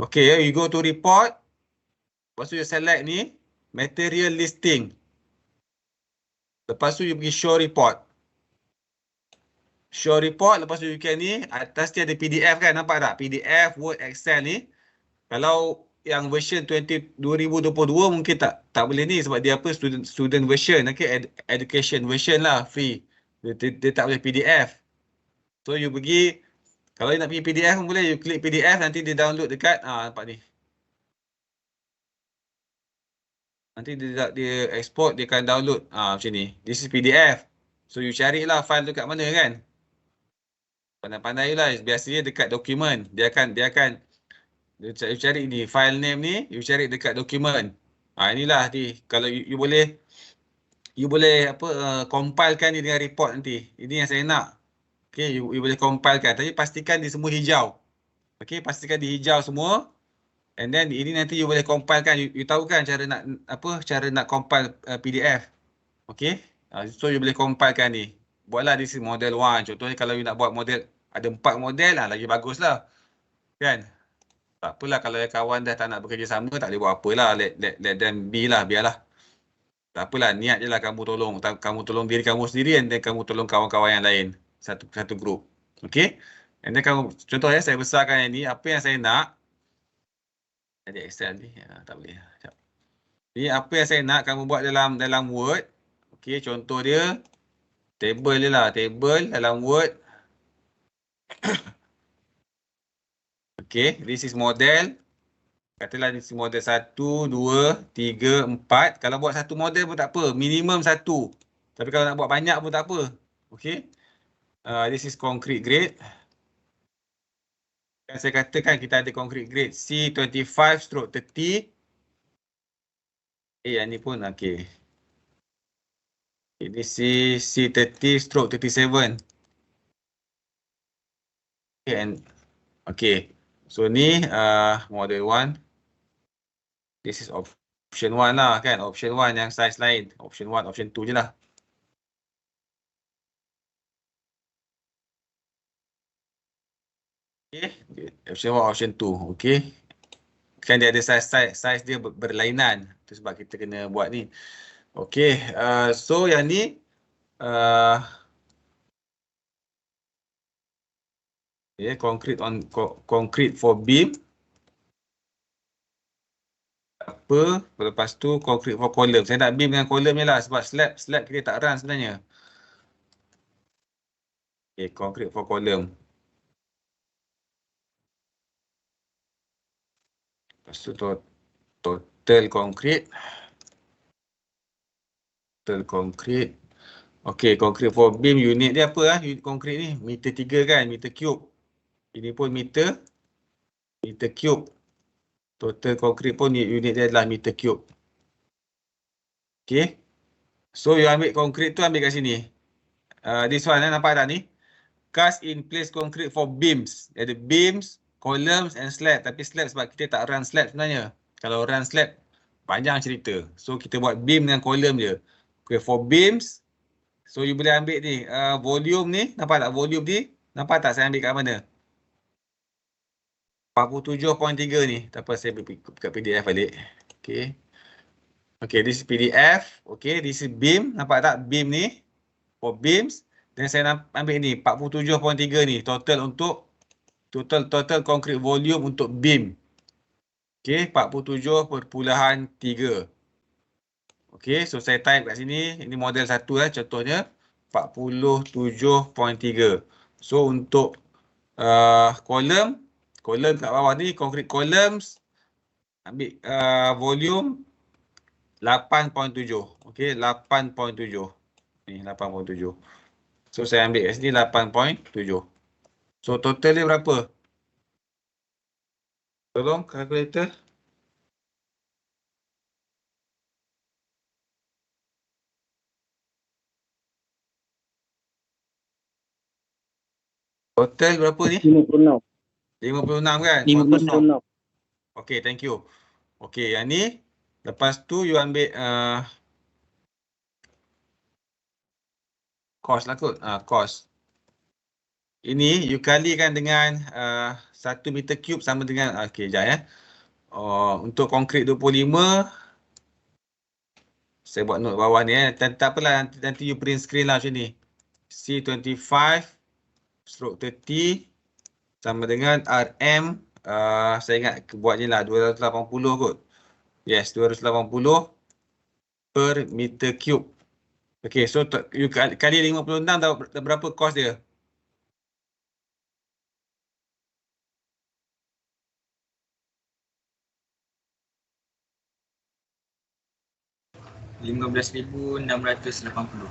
Okay, you go to report. Lepas tu you select ni, material listing. Lepas tu you pergi show report. Show report, lepas tu you can ni, atas ni ada PDF kan, nampak tak? PDF, Word, Excel ni. Kalau yang version 2022 mungkin tak boleh ni sebab dia apa, student version, okay? Education version lah, free. Dia tak boleh PDF. So you pergi, kalau you nak pergi PDF pun boleh, you klik PDF, nanti dia download dekat, nampak ni. Nanti dia export, dia akan download macam ni. This is PDF. So you carilah file tu kat mana kan. Pandai-pandai lah. Biasanya dekat dokumen. Dia akan you cari ni file name ni, you cari dekat dokumen. Inilah ni. Kalau you boleh compilekan ni dengan report nanti. Ini yang saya nak. Okay, you boleh compilekan. Tapi pastikan dia semua hijau. Okay, pastikan dia hijau semua. And then ini nanti you boleh compilekan. You tahu kan cara nak compile PDF. Okay. So you boleh compilekan ni. Buatlah this is model 1. Contohnya kalau you nak buat model, ada 4 model lah, lagi bagus lah. Kan? Tak apalah kalau kawan dah tak nak bekerjasama, tak boleh buat apalah. Let them be lah, biarlah. Tak apalah, niat je lah kamu tolong. Kamu tolong diri kamu sendiri dan kamu tolong kawan-kawan yang lain. Satu grup. Okay? And then kamu, contohnya saya besarkan yang ni, apa yang saya nak. Ada Excel ni, tak boleh. Sekejap. Ni apa yang saya nak kamu buat dalam Word. Okay, contoh dia. Table je lah, table dalam Word. Okay, this is model. Katalah this is model 1, 2, 3, 4. Kalau buat satu model pun tak apa, minimum 1. Tapi kalau nak buat banyak pun tak apa. Okay. This is concrete grade. Yang saya katakan kita ada concrete grade C25/30. Yang ni pun okay. Ini C30/37. Okay, and okay. So ni model 1. This is option 1 lah kan. Option 1 yang size lain. Option 1, option 2 je lah. Okay. Option 1, option 2. Okay. Kan dia ada size dia berlainan. Itu sebab kita kena buat ni. Okay. So yang ni. Okay. Concrete for beam. Apa, lepas tu concrete for column. Saya nak beam dengan column je lah sebab slab kita tak run sebenarnya. Okay, concrete for column. Lepas tu total concrete. Total concrete. Okay, concrete for beam unit dia apa lah? Unit concrete ni, meter 3 kan, meter cube. Ini pun meter cube. Total concrete pun unit dia adalah meter cube. Okay. So, you ambil concrete tu ambil kat sini. This one, nampak tak ni? Cast in place concrete for beams. Ada beams, columns and slab. Tapi slab sebab kita tak run slab sebenarnya. Kalau run slab, panjang cerita. So, kita buat beam dengan column je. Okay, for beams. So, you boleh ambil ni. Volume ni, nampak tak volume ni? Nampak tak saya ambil kat mana? 47.3 ni. Tak apa, saya buka PDF balik. Okay. Okay, this is PDF. Okay, this is beam. Nampak tak beam ni? For beams. Dan saya ambil ni, 47.3 ni. Total untuk, total concrete volume untuk beam. Okay, 47.3. Okay, so saya type kat sini. Ini model 1 lah, contohnya. 47.3. So, untuk column kat bawah ni, concrete columns, ambil volume 8.7. Okay, 8.7. Ni 8.7. So, saya ambil kat sini 8.7. So, total dia berapa? Tolong, calculator. Total berapa ni? 56. 56 kan? 56. Okay, thank you. Okay, yang ni. Lepas tu, you ambil cost lah kot. Cost. Ini you kalikan dengan 1 meter cube sama dengan, okey, sekejap ya. Untuk konkrit 25, saya buat note bawah ni tak apalah, nanti you print screen lah macam ni. C25/30 sama dengan RM, saya ingat buat je lah 280 kot. Yes, 280 per meter cube. Okay, so you kali 56 dah berapa kos dia? RM15,680.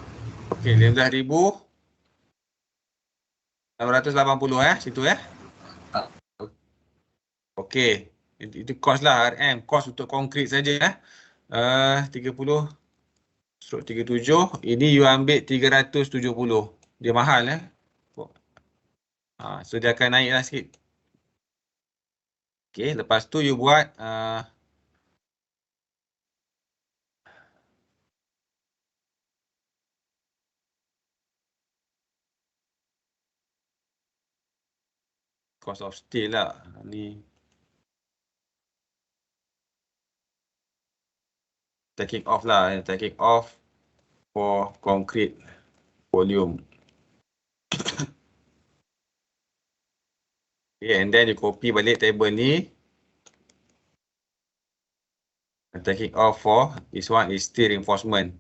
Okay, 15,680 situ Okay, itu kos lah RM, kos untuk konkrit saja 30/37, ini you ambil 370. Dia mahal so dia akan naik lah sikit. Okay, lepas tu you buat cost of steel lah ni. Taking off lah, taking off for concrete volume. Okay, and then you copy balik table ni. Taking off for this one is steel reinforcement.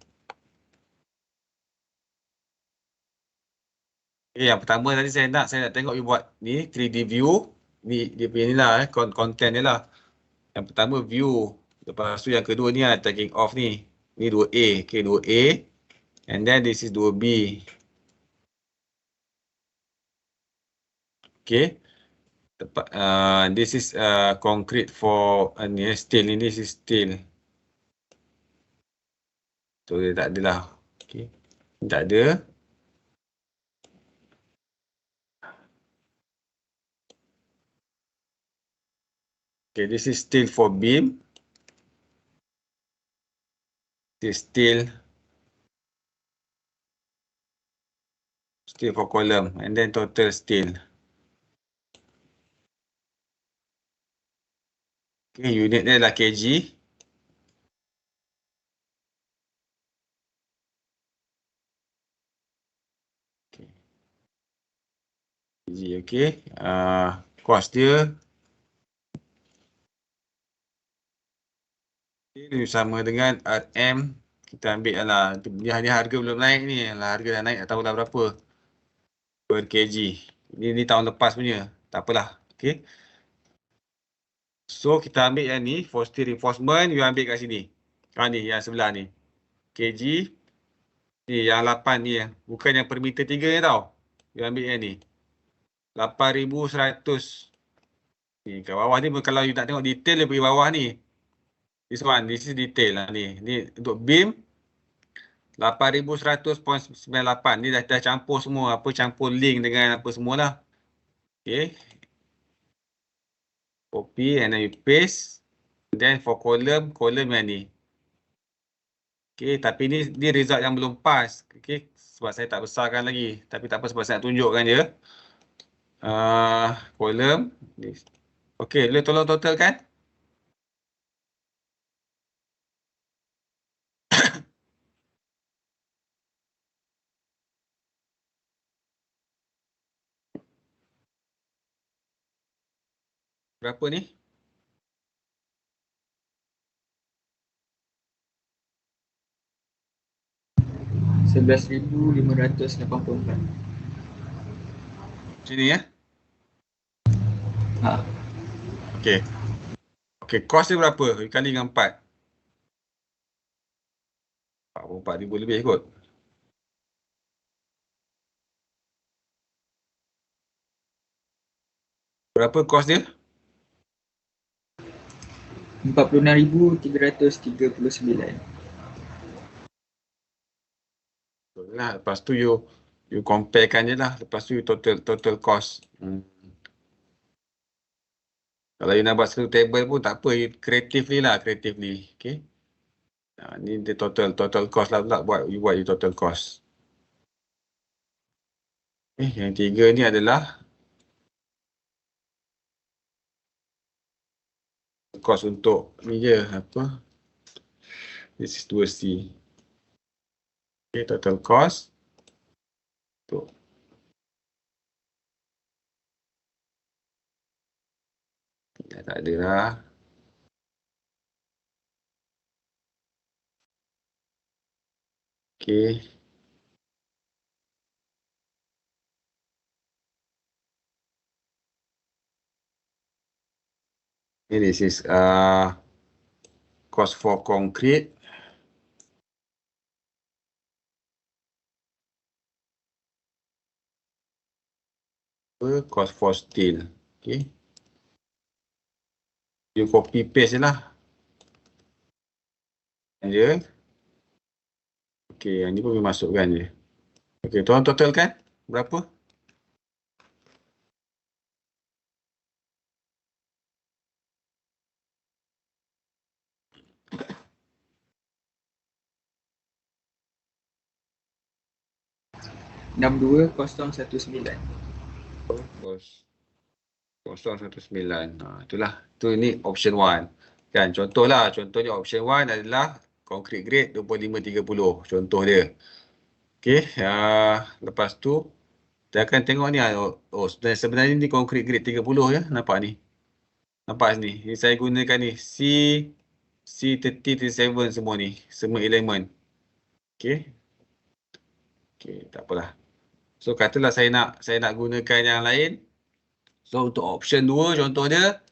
Okay, yang pertama tadi saya nak tengok you buat ni 3D view. Ni dia punya ni lah content dia lah. Yang pertama view. Lepas tu yang kedua ni lah taking off ni. Ni 2A. Okay, 2A. And then this is 2B. Okay. This is concrete for ni steel ni. This is steel. So dia tak ada lah. Okay. Tak ada. Okay, this is steel for beam. This is steel for column. And then total steel. Okay, unit dia adalah kg. Okay. Cost dia ini sama dengan RM. Kita ambil lah. Dia harga belum naik ni. Harga dah naik, tak tahu dah berapa per kg. Ini tahun lepas punya. Tak apalah. Okay. So kita ambil yang ni for steel reinforcement. You ambil kat sini. Ni yang sebelah ni. Kg. Ni yang 8 ni. Bukan yang per meter 3 ni tau. You ambil yang ni. 8,100. Ni kat bawah ni kalau you nak tengok detail dia pergi bawah ni. This one, this is detail lah ni. Ni untuk beam 8,100.98. Ni dah campur semua. Apa campur link dengan apa semualah. Okay. Copy and then you paste. Then for column yang ni. Okay, tapi ni result yang belum pas. Okay, sebab saya tak besarkan lagi. Tapi tak apa sebab saya nak tunjukkan je. Column. Okay, boleh tolong totalkan? Berapa ni? RM11,584. Sini Ha. Okay. Okay, cost dia berapa? Kali dengan 4. 44,000 lebih kot. Berapa kos dia? RM46,339. Lah, lepas tu you comparekan je lah. Lepas tu you total cost. Kalau you nak buat satu table pun tak apa. You creatively lah. Okay. Ni dia total cost lah pula. You buat total cost. Yang 3 ni adalah kos untuk ni je, apa? This is 2C. Okay, total cost untuk tak ada lah. Okay. This is cost for concrete. Cost for steel. Okay. You copy paste je lah. Dia. Okay, yang ni pun boleh masukkan je. Okay, tuan total kan? Berapa? Kos 019. Itulah. Tu ni option 1. Kan, contohnya option 1 adalah concrete grade 25-30. Contoh dia. Okay, lepas tu kita akan tengok ni. Sebenarnya ni concrete grade 30 ya. Nampak ni. Nampak sini. Ni saya gunakan ni. C30-37 semua ni. Semua elemen. Okay. Okay, tak apalah. So, katalah saya nak gunakan yang lain. So, untuk option 2 contoh dia.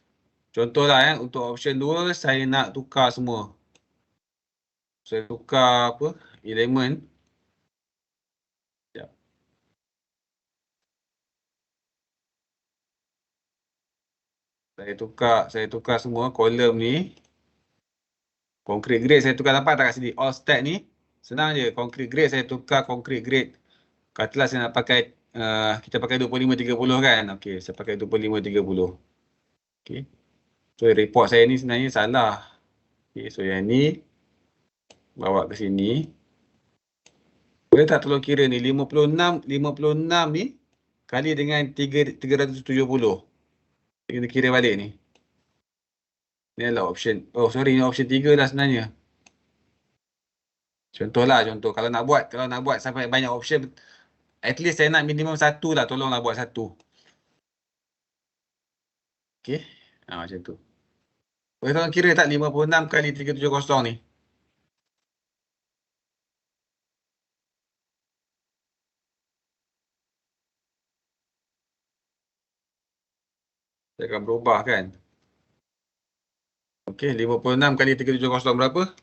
Contohlah untuk option 2 saya nak tukar semua. Saya tukar apa? Elemen. Sekejap. Saya tukar semua kolom ni. Concrete grade saya tukar, nampak tak kat sini? All stack ni. Senang je. Concrete grade saya tukar concrete grade. Katalah saya nak pakai, kita pakai 25-30 kan? Okey, saya pakai 25-30. Okey. So, report saya ni sebenarnya salah. Okey, so yang ni bawa ke sini. Boleh tak tolong kira ni 56 ni kali dengan 370. Kita kira balik ni. Ni adalah option. Oh, sorry, ni option 3 lah sebenarnya. Contohlah, contoh. Kalau nak buat sampai banyak option, at least saya nak minimum 1 lah. Tolonglah buat 1. Okey. Macam tu. Boleh tolong kira tak 56 kali 370 ni? Saya akan berubah kan? Okey, 56 kali 370 berapa?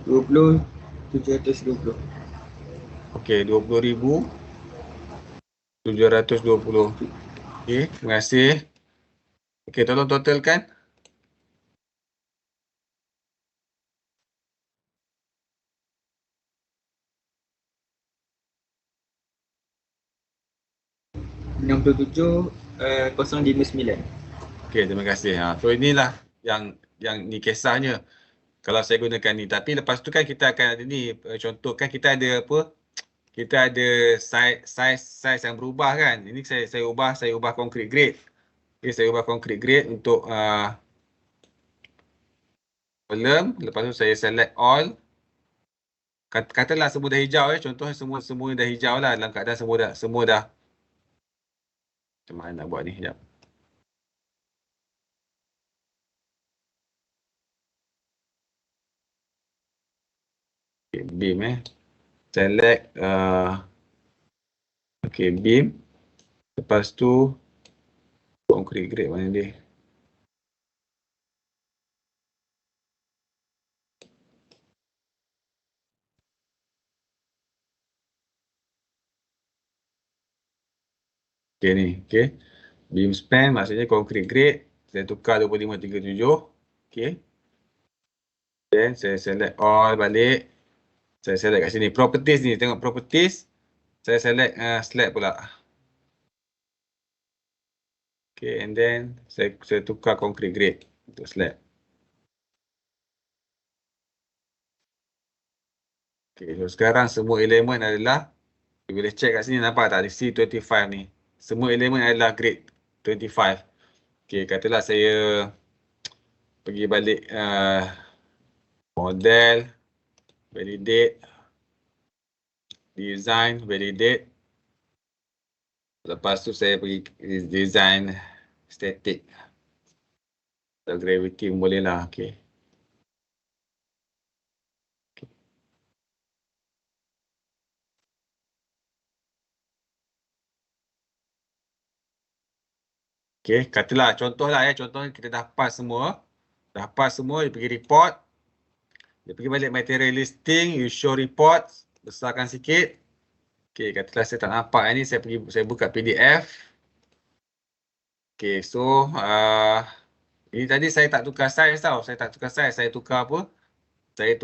20,720. Okey, 20,720. Okey, terima kasih. Okey, tolong totalkan. RM67,059. Okey, terima kasih. So inilah yang ni kisahnya. Kalau saya gunakan ni. Tapi lepas tu kan kita akan ada ni. Contoh kan kita ada apa? Kita ada size yang berubah kan. Ini saya ubah concrete grade. Okay, saya ubah concrete grade untuk column. Lepas tu saya select all. Katalah semua dah hijau contoh semua dah hijau lah dalam keadaan semua dah. Macam mana nak buat ni? Sekejap. Okay, beam select okay, beam. Lepas tu concrete grade mana dia? Okay ni, okay. Beam span maksudnya concrete grade. Saya tukar 25-37. Okay. Then saya select all balik. Saya select kat sini. Properties ni, tengok properties. Saya select slab pula. Okay, and then saya tukar concrete grade untuk slab. Okay, so sekarang semua elemen adalah You boleh check kat sini, nampak tak? Di C25 ni. Semua elemen adalah grade 25. Okay, katalah saya pergi balik model, validate, design, validate. Lepas tu saya pergi design static. Atau gravity pun boleh lah. Okay. Okay, katalah contoh lah contoh kita dah pass semua. Dah pass semua, dia pergi report. Dia pergi balik material listing, you show report, besarkan sikit. Okay, katalah saya tak nampak ni, saya buka PDF. Okay, so ini tadi saya tak tukar size tau. Saya tak tukar size, saya tukar apa? Saya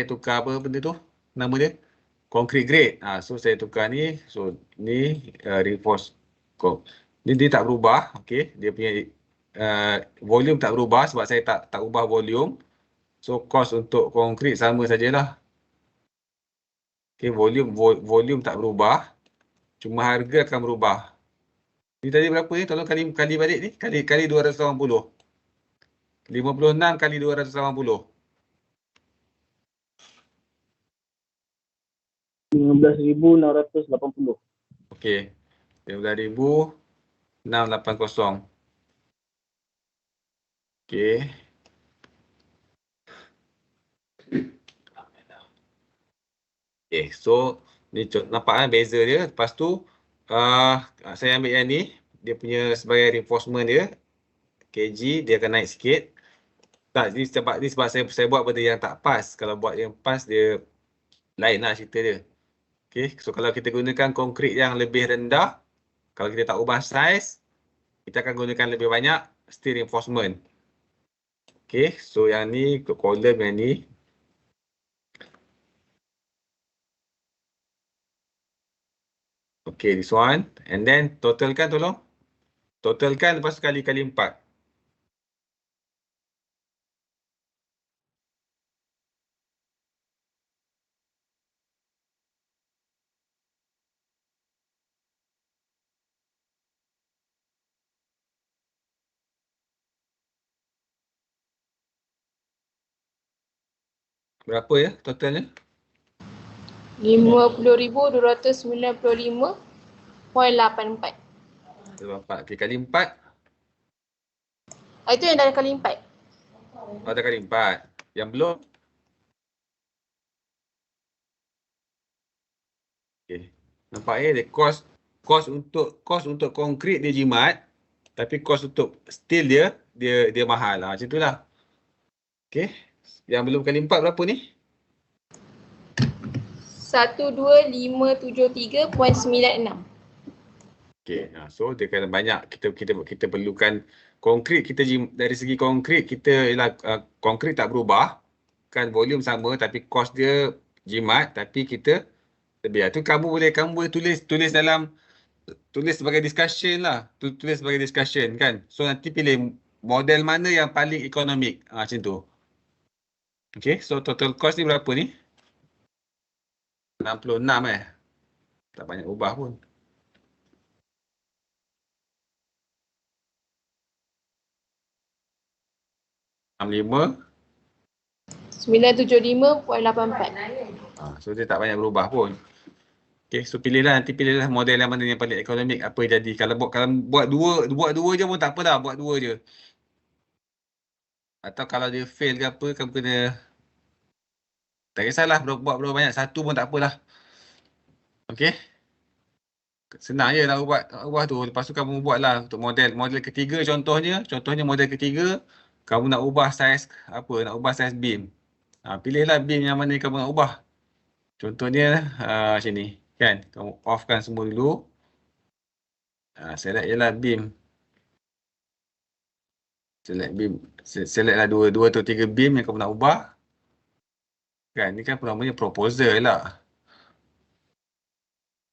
tukar apa benda tu? Nama dia? Concrete grade. So saya tukar ni. So ni reinforce. Ni dia tak berubah. Okay. Dia punya volume tak berubah sebab saya tak ubah volume. So cost untuk konkrit sama sajalah. Okay, volume tak berubah. Cuma harga akan berubah. Ni tadi berapa ni? Tolong kali balik ni. Kali 280. 56 kali 280. 15,680. Okey. 15,680. Okey. Okay, so ni nampak kan beza dia. Lepas tu saya ambil yang ni, dia punya sebagai reinforcement dia, kg, dia akan naik sikit. Tak, ni sebab saya buat benda yang tak pas. Kalau buat yang pas, dia lain lah cerita dia. Okay, so kalau kita gunakan konkrit yang lebih rendah, kalau kita tak ubah size, kita akan gunakan lebih banyak steel reinforcement. Okay, so yang ni, column yang ni, okay, this one. And then totalkan tolong. Totalkan lepas tu kali 4. Berapa ya totalnya? 50,295.84. Okay, kali 4. Itu yang dah kali 4. Ada kali 4. Yang belum? Okay. Nampak dia cost untuk konkrit dia jimat, tapi cost untuk steel dia mahal lah. Macam itulah. Okay. Yang belum kali 4 berapa ni? 12573.96. Okay. So dia kena banyak kita perlukan konkrit dari segi konkrit kita ialah konkrit tak berubah. Kan volume sama tapi cost dia jimat, tapi kita lebih. Tu kamu boleh tulis sebagai discussion lah. Tulis sebagai discussion kan. So nanti pilih model mana yang paling ekonomik. Macam tu. Okay, so total cost ni berapa ni? 66 Tak banyak ubah pun. RM65. 975.84. So dia tak banyak berubah pun. Okay, so nanti pilihlah model yang mana yang paling ekonomik. Apa yang jadi. Kalau buat dua je pun tak apa dah. Buat dua je. Atau kalau dia fail ke apa, kamu kena, tak kisahlah buat berapa banyak. Satu pun tak apalah. Okay. Senang je nak ubah tu. Lepas tu kamu buatlah untuk model ketiga contohnya model ketiga, kamu nak ubah saiz apa? Nak ubah saiz beam. Pilihlah beam yang mana kamu nak ubah. Contohnya macam ni, kan? Kamu offkan semua dulu. Select je lah beam. Select lah dua atau tiga beam yang kamu nak ubah. Kan, ni kan namanya proposal lah.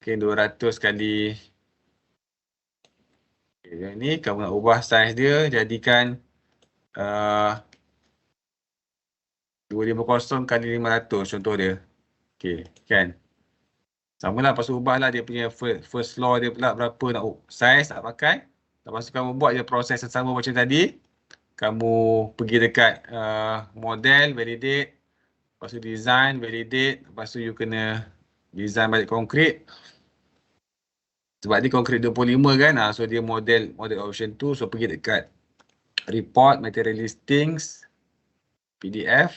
Okay, 200 kali. Okay, yang ni kamu nak ubah saiz dia, jadikan 250 kali 500 contoh dia. Okay, kan? Sama lah, lepas tu ubahlah dia punya first law dia pula berapa nak size nak pakai. Lepas tu kamu buat je proses yang sama macam tadi. Kamu pergi dekat model, validate. Lepas tu design, validate. Lepas tu you kena design balik konkret. Sebab ni konkret 25 kan. So dia model option 2. So pergi dekat report, material listings, PDF.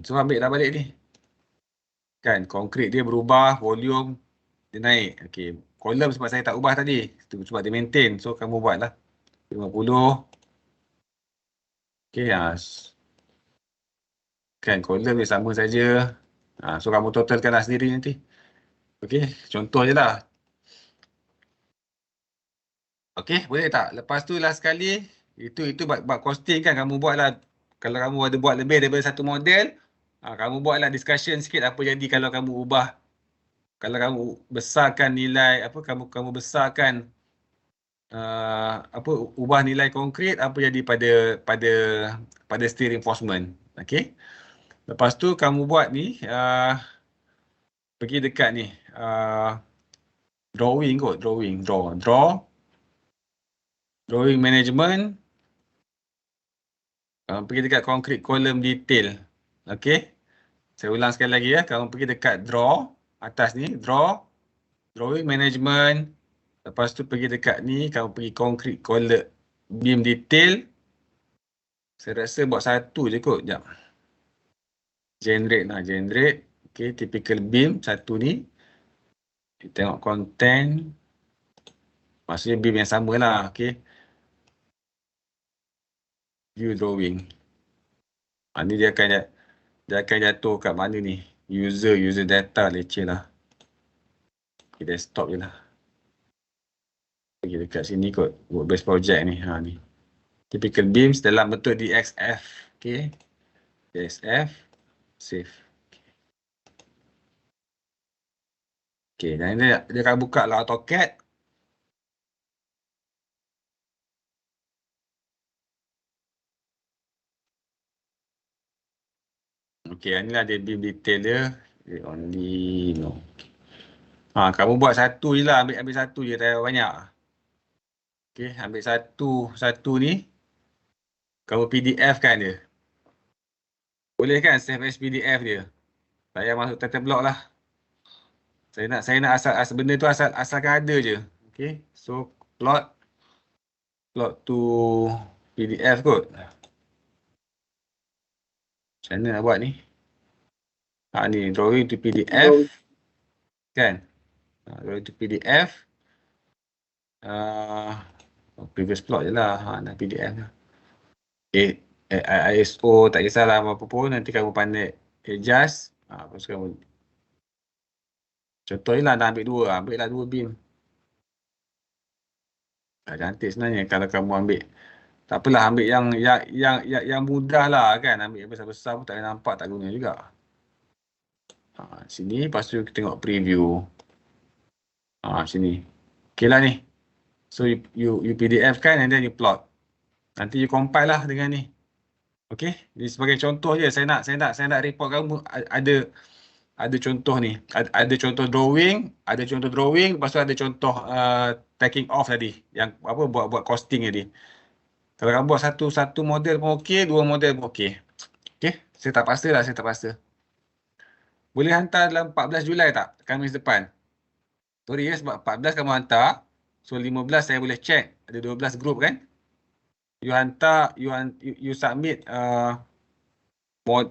So ambil dah balik ni. Kan konkret dia berubah, volume dia naik. Okey, kolom sebab saya tak ubah tadi. Sebab dia maintain. So kamu buatlah 50. Okey, kan kolom dia sama saja. So kamu totalkanlah sendiri nanti. Okey, contoh je lah. Okey, boleh tak? Lepas tu last sekali, itu buat costing kan kamu buatlah. Kalau kamu ada buat lebih daripada satu model, kamu buatlah discussion sikit apa jadi kalau kamu ubah. Kalau kamu besarkan nilai kamu besarkan ubah nilai konkret apa jadi pada steel reinforcement. Okey. Lepas tu kamu buat ni pergi dekat ni drawing kot, drawing management. Pergi dekat concrete column detail. Okey. Saya ulang sekali lagi ya. Kamu pergi dekat draw atas ni, drawing management. Lepas tu pergi dekat ni, kamu pergi concrete column beam detail. Saya rasa buat satu je kot. Sekejap. Generate. Okey, typical beam satu ni. Kita tengok content. Maksudnya beam yang sama lah. Okey. View drawing. Ni dia akan jatuh kat mana ni? User data leceh lah. Okay, desktop je lah. Pergi dekat sini kot. Work-based project ni. Ni. Typical beams dalam bentuk DXF. Okay. DXF. Save. Okay. Dan dia akan buka lah AutoCAD. Okay. Inilah dia beam detail dia. Only no. Kamu buat satu je lah. Ambil satu je. Tak payah banyak. Okay. Ambil satu ni. Kamu PDF kan dia. Boleh kan save as PDF dia. Saya masuk title block lah. Saya nak asal benda tu asalkan ada je. Okay. So plot to PDF kot. Macam mana nak buat ni? Ni drawing to PDF. Kan? Drawing to PDF. Previous plot je lah. Nak PDF lah. ISO tak kisahlah apa pun. Nanti kamu pandai adjust. Lepas kamu contoh je lah nak ambil dua. Ambil lah dua beam. Cantik sebenarnya kalau kamu ambil. Tak apalah ambil yang mudah lah kan. Ambil yang besar-besar pun tak boleh nampak, tak guna juga. Sini lepas tu kita tengok preview. Sini. Okay lah ni. So you PDF kan and then you plot. Nanti you compile lah dengan ni. Okay. Ini sebagai contoh je. Saya nak report kamu ada contoh ni. Ada contoh drawing. Lepas tu ada contoh taking off tadi. Yang buat costing tadi. Kalau kamu buat satu model pun okey, dua model pun okey. Okey, saya tak paksa. Boleh hantar dalam 14 Julai tak? Khamis depan. Sorry ya, sebab 14 kamu hantar. So 15 saya boleh check. Ada 12 group kan? You hantar, you submit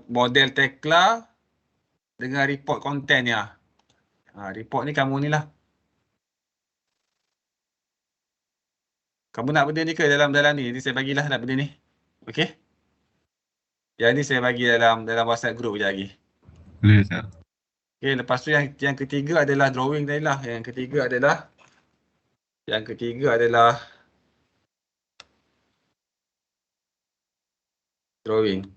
model Tekla dengan report content ya. Report ni kamu ni lah. Kamu nak benda ni ke dalam ni? Nanti saya bagilah nak benda ni. Okey? Yang ni saya bagi dalam WhatsApp group je lagi. Boleh tak? Okey, lepas tu yang ketiga adalah drawing tadi lah. Yang ketiga adalah drawing.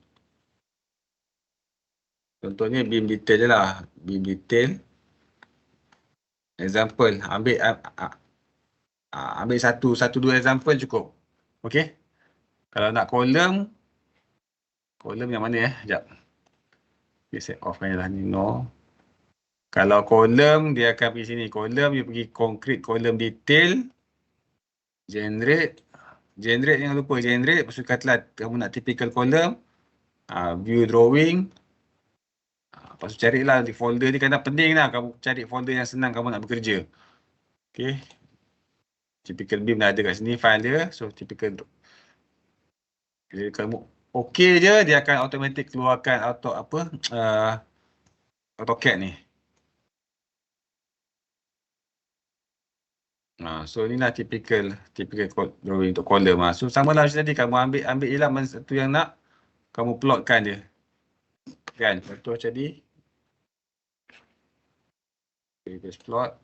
Contohnya beam detail je lah. Beam detail. Example. Ambil satu dua example cukup. Okey. Kalau nak kolom yang mana ya? Sekejap. Okay, saya off kan lah ni. No. Kalau kolom, dia akan pergi sini. Kolom, dia pergi concrete kolom detail. Generate. Generate, jangan lupa generate. Lepas tu katalah kamu nak typical kolom. View drawing. Lepas tu carilah di folder ni, kadang penting lah kamu cari folder yang senang kamu nak bekerja. Okay. Typical beam dah ada kat sini file dia. So typical, bila kamu okay je, dia akan automatic keluarkan AutoCAD ni. So inilah typical drawing untuk column. So sama lah macam tadi, kamu ambil je lah mana satu yang nak, kamu plotkan dia. Kan, contoh macam ni. Okay, just plot.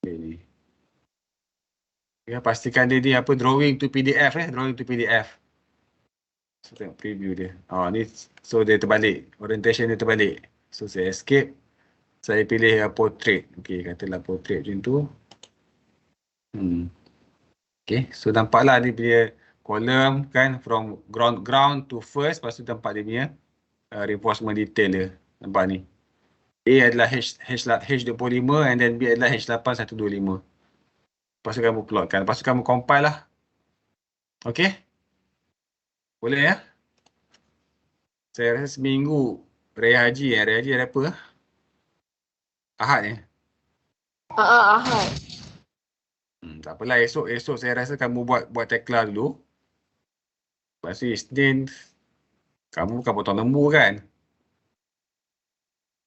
Okay, ni. Ya, pastikan dia ni apa, drawing to PDF drawing to PDF. So tengok preview dia. Ni, so dia terbalik, orientation dia terbalik. So saya escape. Saya pilih portrait. Okay, katalah portrait macam tu. Okay, so nampaklah dia column kan, from ground to first. Lepas tu nampak dia punya reinforcement detail dia. Nampak ni. A adalah H25 and then B adalah H8125. Lepas tu kamu plotkan. Lepas tu kamu compile lah. Okay? Boleh ya? Saya rasa seminggu Raya Haji. Raya Haji ada apa? Ahad ni. Ahad. Tak apalah, esok saya rasa kamu buat tekla dulu. Lepas tu Isnin, kamu bukan potong lembu kan?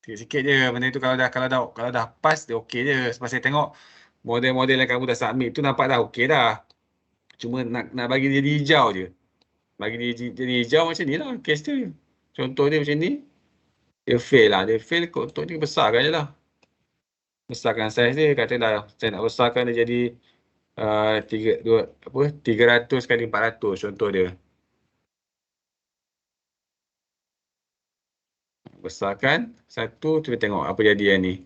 Sikit-sikit je benda tu, kalau dah pas dia okey je. Sebab saya tengok model-model yang kamu dah submit tu nampak dah okey dah. Cuma nak bagi dia jadi hijau je. Bagi dia jadi hijau macam ni lah case dia. Contoh dia macam ni. Dia fail lah. Dia fail, untuk ni besarkan je lah. Besarkan size dia. Katalah saya nak besarkan dia jadi 300 kali 400 contoh dia. Besarkan satu, cuba tengok apa jadi yang ni.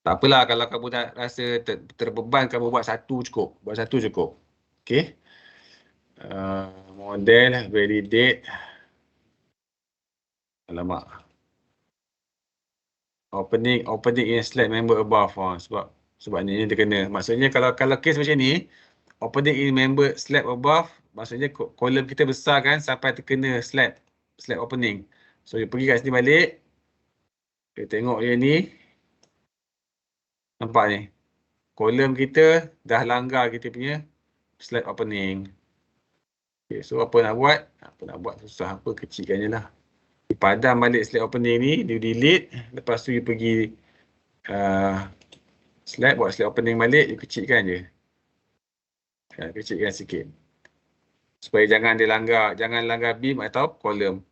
Tak apalah kalau kamu dah rasa terbeban, kamu buat satu cukup. Okay. Model, validate. Alamak. Opening in select member above. Sebab ni dia kena. Maksudnya kalau case macam ni, opening in member slab above, maksudnya kolom kita besar kan sampai terkena slab opening. So dia pergi kat sini balik. Kita tengok dia ni. Nampak ni. Kolom kita dah langgar kita punya slab opening. Okay, so apa nak buat? Susah apa, kecilkan je lah. Padam balik slab opening ni, dia delete. Lepas tu dia pergi buat slab opening balik, dia kecilkan je. Kecilkan sikit. Supaya jangan langgar beam atau kolom.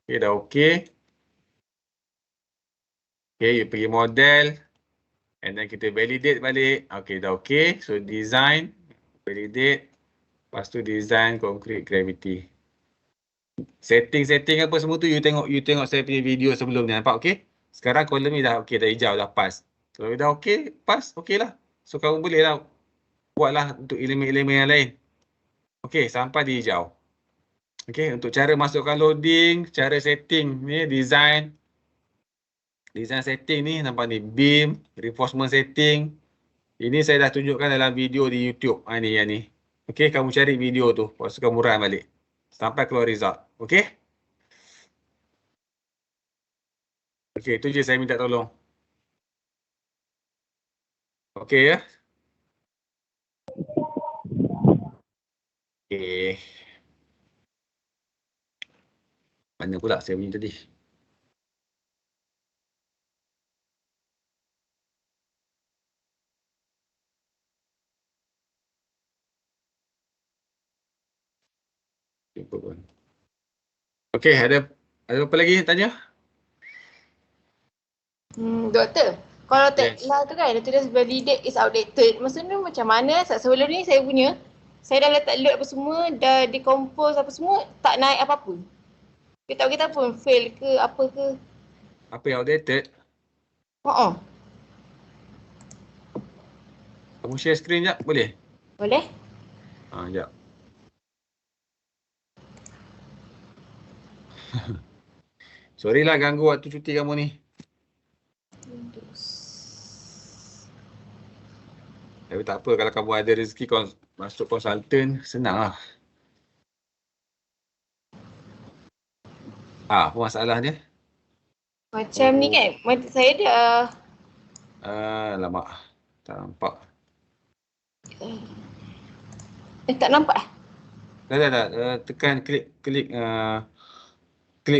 Okay, dah okay. Okay, you pergi model. And then kita validate balik. Okay, dah okay. So design, validate. Lepas tu design concrete gravity. Setting apa semua tu you tengok saya punya video sebelum ni, nampak okey? Sekarang kolom ni dah okey, dah hijau, dah pas. Kalau dah okey, pas, okeylah. So kamu bolehlah buatlah untuk elemen-elemen yang lain. Okey, sampai di hijau. Okey, untuk cara masukkan loading, cara setting ni, design setting ni, nampak ni beam, reinforcement setting. Ini saya dah tunjukkan dalam video di YouTube. Yang ni. Okey, kamu cari video tu, lepas tu kamu run balik sampai keluar result. Okey? Okey, itu je saya minta tolong. Okey ya? Okey. Mana pula saya punya tadi? Okey, ada apa lagi tanya? Doktor, kalau tekla tu kan dia tulis validate is outdated. Maksudnya macam mana? Sebelum ni saya dah letak load apa semua, dah decompose apa semua, tak naik apa-apa. Dia tak kita pun fail ke apa ke. Apa yang outdated? Kamu share screen jap, boleh? Boleh? Jap. Sorry lah ganggu waktu cuti kamu ni. Tapi tak apa, kalau kamu ada rezeki masuk konsultan, senang lah. Apa masalah dia? Macam ni kan, saya dah Lama. Tak nampak. tak nampak eh? Dah. Tekan klik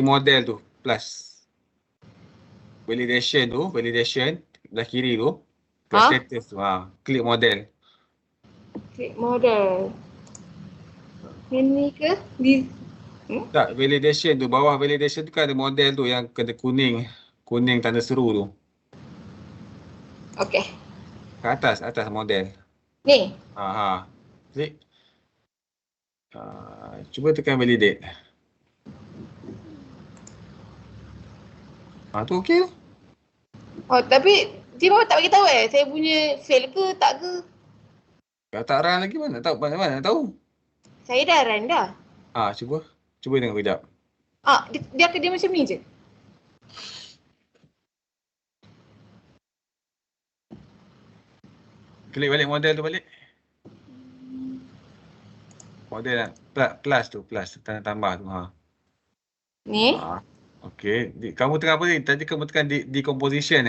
model tu, plus. Validation belah kiri tu. Kat status tu. Klik model. Klik model. Ini ke? Tak, validation tu. Bawah validation tu kan ada model tu yang kena kuning. Kuning tanda seru tu. Okey. Kat atas model. Ni. Klik. Cuba tekan validate. Tu okey tu. Oh, tapi dia baru tak bagi tahu saya punya fail ke tak ke? Tak run lagi mana nak tahu. Saya dah run dah. Cuba tengok kejap. Dia akan dia macam ni je. Klik balik model tu balik. Model plus tu, tanda tambah tu. Ni. Okey, kamu tengah apa ni? Tadi kamu tekan decomposition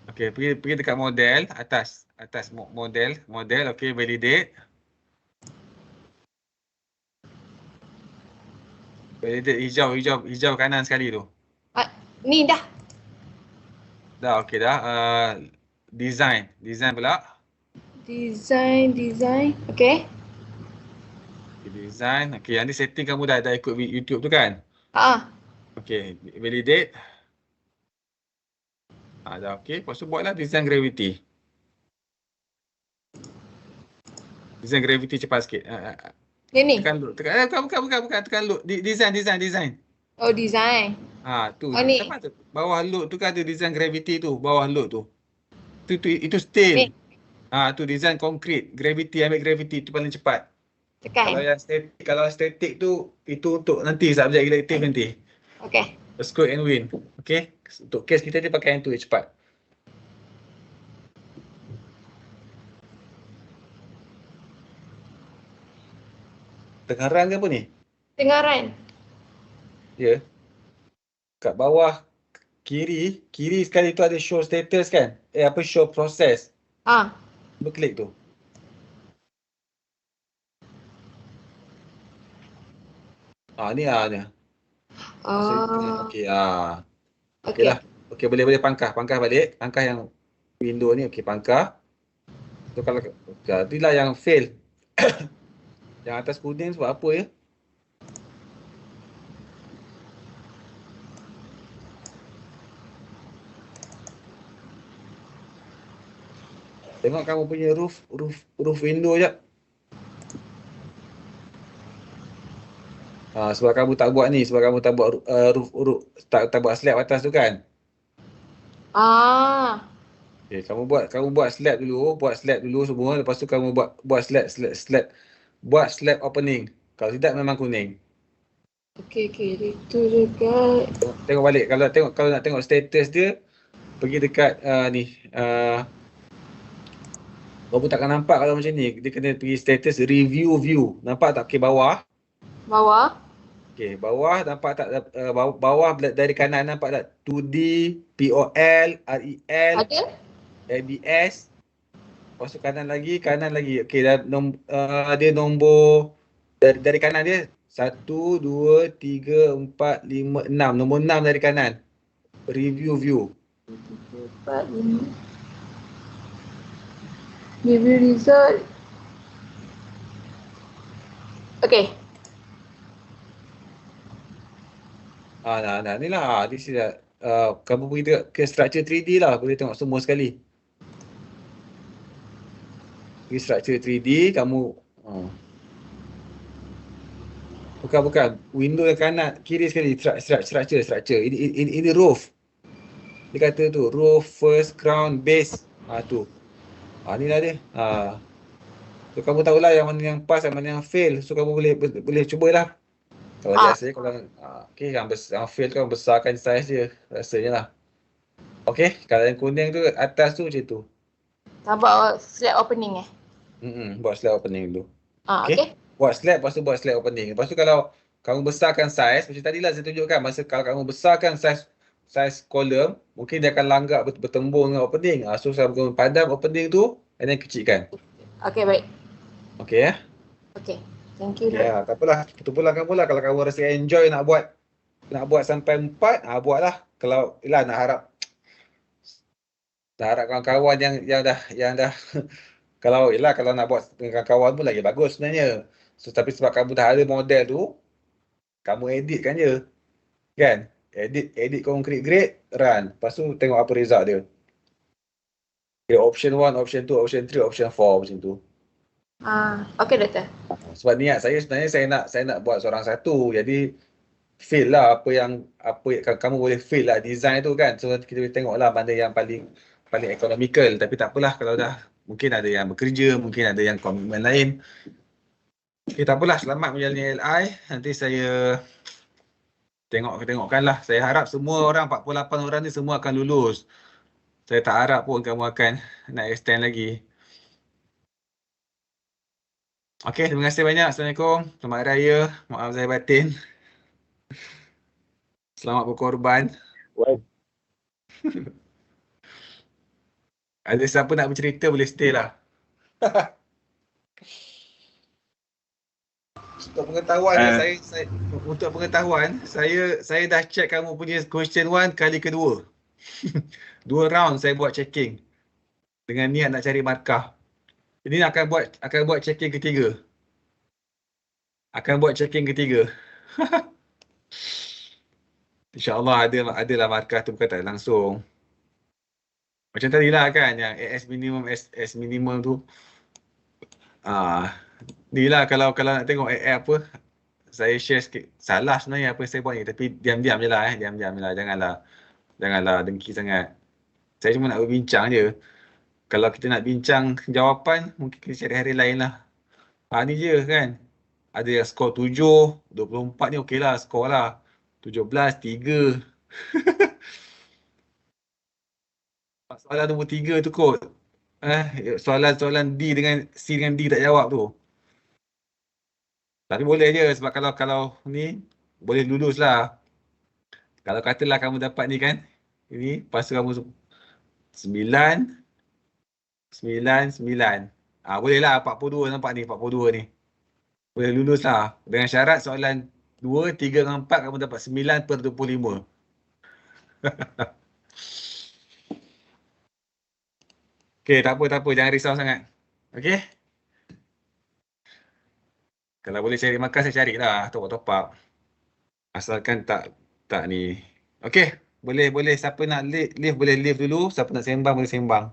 Okey, pergi dekat model atas model, okey, validate. Validate hijau kanan sekali tu. Ni dah. Dah okey dah. Design pula. Design. Okey. Design. Okey, yang ni setting kamu dah ikut YouTube tu kan? Okey, validate. Dah okey. Lepas tu buatlah design gravity. Design gravity cepat sikit. Yang ni. Tekan load. Bukan. Tekan load. Design. Oh, design. Tu. Ni. Tu. Bawah load tu kan ada design gravity tu. Bawah load tu. Itu steel. Tu design concrete. Gravity, ambil gravity tu paling cepat. Tekan. Kalau static tu, itu untuk nanti subjek elective nanti. Okey. Scope and win. Okey. Untuk case kita dia pakai yang tu cepat. Tengah run ke apa ni? Tengah run. Ya. Kat bawah kiri sekali tu ada show status kan? Show process. Cuba klik tu. Ni ni. Okey. Okey lah. Okey, boleh pangkah balik. Pangkah yang window ni. Okey, pangkah. So kalau itulah yang fail. Yang atas kuning sebab apa ya? Tengok kamu punya roof window jap. Sebab kamu tak buat ni, sebab kamu tak buat roof tak buat slab atas tu kan? Okey, kamu buat slab dulu semua, lepas tu kamu buat slab opening. Kalau tidak memang kuning. Okey, itu juga. Tengok balik, kalau nak tengok status dia, pergi dekat ni. Kamu takkan nampak kalau macam ni. Dia kena pergi status review view. Nampak tak? Okey, bawah. Okey, bawah nampak tak? Bawah dari kanan nampak tak? 2D, POL, REL, Ada? ABS. Lepas tu kanan lagi. Okey, dia nombor dari kanan dia 1, 2, 3, 4, 5, 6. Nombor 6 dari kanan. Review view. 4, 5. Review result. Okey. Ni lah. This is kamu pergi ke structure 3D lah. Boleh tengok semua sekali. Pergi structure 3D, kamu bukan. Window yang kanan, kiri sekali. Structure. Ini roof. Dia kata tu, roof, first, crown, base. Tu. Ni lah dia. So kamu tahulah yang mana yang pass, yang mana yang fail. So kamu boleh cubalah. Kalau biasanya kalau okey yang fail tu orang besarkan saiz dia rasanya lah. Okey, kalau yang kuning tu atas tu macam tu. Sabar slab opening Buat slab opening dulu. Ah, Okey. okey. Buat slab, lepas tu buat slab opening. Lepas tu kalau kamu besarkan saiz, macam tadilah saya tunjukkan, masa kalau kamu besarkan saiz kolom, mungkin dia akan langgak bertembung dengan opening. So saya padam opening tu, and then kecilkan. Okey, baik. Okey ya. Okey. Thank you. Ya, tak apalah. Itu pula kamu lah. Kalau kamu rasa enjoy nak buat sampai 4, buatlah. Kalau ialah nak harap kawan-kawan yang dah kalau nak buat dengan kawan pun lagi bagus sebenarnya. So, tapi sebab kamu dah ada model tu, kamu editkan je. Kan? Edit concrete grade, run. Lepas tu tengok apa result dia. Okay, option 1, option 2, option 3, option 4 macam tu. Okey doktor. Sebab niat saya sebenarnya saya nak buat seorang satu. Jadi feel lah apa yang kamu boleh feel lah design tu kan. So kita boleh tengok lah mana yang paling economical. Tapi tak apalah kalau dah mungkin ada yang bekerja, mungkin ada yang komitmen lain. Okay, tak apalah, selamat menjalani LI. Nanti saya tengokkan lah. Saya harap semua orang 48 orang ni semua akan lulus. Saya tak harap pun kamu akan nak extend lagi. Okey, terima kasih banyak. Assalamualaikum. Selamat Hari Raya. Maaf saya batin. Selamat berkorban. Ada siapa nak bercerita boleh stay lah. Untuk pengetahuan saya dah check kamu punya question 1 kali kedua. 2 round saya buat checking dengan niat nak cari markah. Ini akan buat checking ketiga. InsyaAllah adalah markah tu, bukan tak langsung. Macam tadilah kan yang AS minimum tu. Ni lah kalau nak tengok apa, saya share sikit. Salah sebenarnya apa yang saya buat ni, tapi diam-diam je lah. Janganlah dengki sangat. Saya cuma nak berbincang je. Kalau kita nak bincang jawapan, mungkin kita cari hari lain lah. Ni je kan. Ada yang skor 7, 24 ni okey lah skor lah. 17, 3. Soalan nombor 3 tu kot. Soalan D dengan C dengan D tak jawab tu. Tapi boleh je sebab kalau ni boleh lulus lah. Kalau katalah kamu dapat ni kan. Ini lepas tu kamu 9, 9. Boleh lah 42 nampak ni 42 ni. Boleh lulus lah. Dengan syarat soalan 2, 3 dan 4 kamu dapat 9/25. Okey, tak apa. Jangan risau sangat. Okey? Kalau boleh cari makan, saya carilah. Top up. Asalkan tak ni. Okey, boleh. Siapa nak leave boleh leave dulu. Siapa nak sembang, boleh sembang.